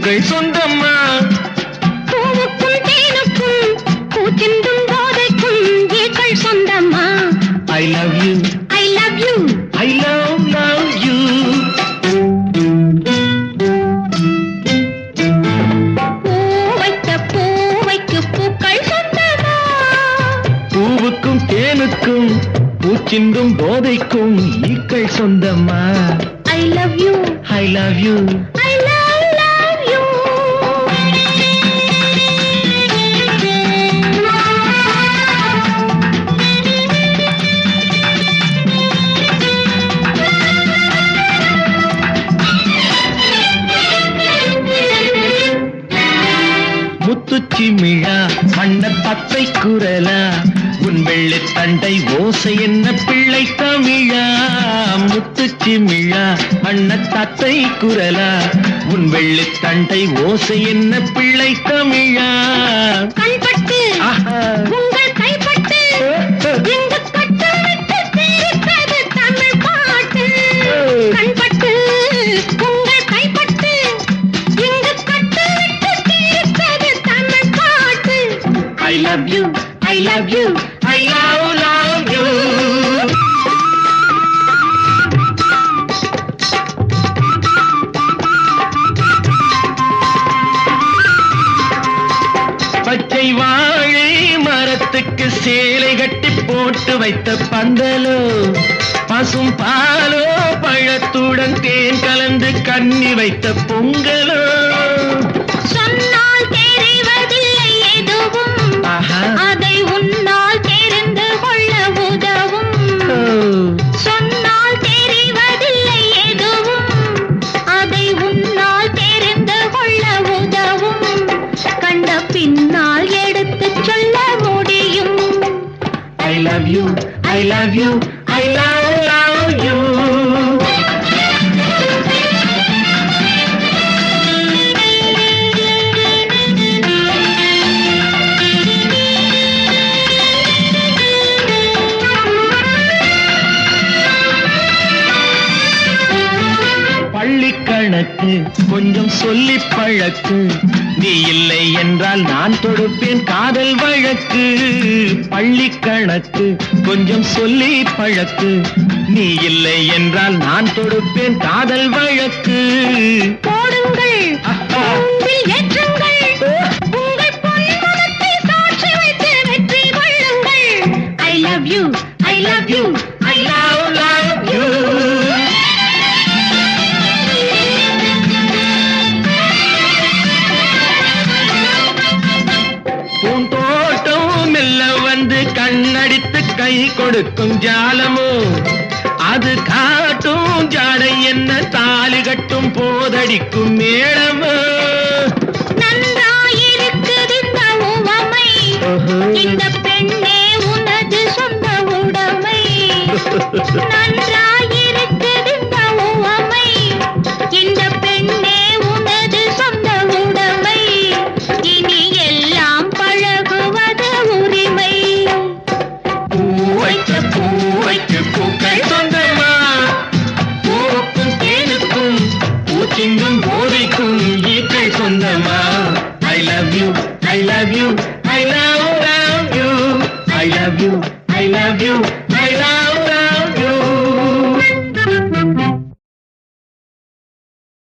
பூக்கள் சொந்தம்மா. பூவுக்கும் தேனுக்கும் பூச்சிந்தும் போதைக்கும் ஈக்கள் சொந்தம்மா. I love you, I love you, I love you. பூவைக்கு பூக்கள் சொந்தமா. பூவுக்கும் தேனுக்கும் பூச்சிந்தும் போதைக்கும் ஈக்கள் சொந்தம்மா. I love you, I love you, I love you. முத்துச்சிமிழா வண்ண பத்தை குரலா உன் வெள்ளை தண்டை ஓசை என்ன பிள்ளை தமிழா. முத்துச்சிமிழா வண்ண தத்தை குரலா உன் வெள்ளை தண்டை ஓசை என்ன பிள்ளை தமிழா. கண்பட்டு உங்கள் கைப்பட்டு எங்கு கட்டமிட்டு தீர்த்தது தமிழ் பாட்டு. கண்பட்டு உங்கள் கைப்பட்டு எங்கு கட்டமிட்டு தீர்த்தது தமிழ் பாட்டு. I love you, I love you, I love you. பச்சை வாழை மரத்துக்கு சேலை கட்டி போட்டு வைத்த பந்தலோ பசும் பாலோ பழத்துடன் தேன் கலந்து கண்ணி வைத்த பொங்கலோ. சொன்னால் தெரிவதில்லை எதுவும் அதை உன்னால் தெரிந்து கொள்ள உதவும். சொன்னால் தெரிவதில்லை எதுவும் அதை உன்னால் தெரிந்து கொள்ள உதவும். கண்ட பின்னால் எடுத்துச் சொல்ல முடியும். I love you, I love you, I love you. பள்ளிக்கணக்கு கொஞ்சம் சொல்லி பழக்கு, நீ இல்லை என்றால் நான் தொடுப்பேன் காதல் வழக்கு. பள்ளிக்கணக்கு கொஞ்சம் சொல்லி பழக்கு, நீ இல்லை என்றால் நான் தொடுப்பேன் காதல் வழக்கு. போடுங்கள் ஏற்றுங்கள் உங்கள் பொன்மனத்தை சாட்சி வைத்து வெற்றி கொள்ளுங்கள். I love you, I love you, I love you. பூந்தோட்டம் மெல்ல வந்து கண்ணடித்து கை கொடுக்கும் ஜாலமோ அது காட்டும் ஜாடை என்ன தாலி கட்டும் போதடிக்கும் மேளமோ. நன்றாயிருக்குது இந்த உவமை, இந்த பெண்ணே உனது சொந்த உடைமை. நன்றாயிருக்குது இந்த உவமை, இந்த பெண்ணே உனது சொந்த உடைமை. இனி எல்லாம் பழகுவது உரிமை. பூவைக்கு பூக்கள் சொந்தமா, பூவுக்கும் தேனுக்கும் பூச்சிங்கும் போதைக்கும் ஈக்கள் சொந்தமா. I love you, I love you, I love you, I love you, I love you, I love you.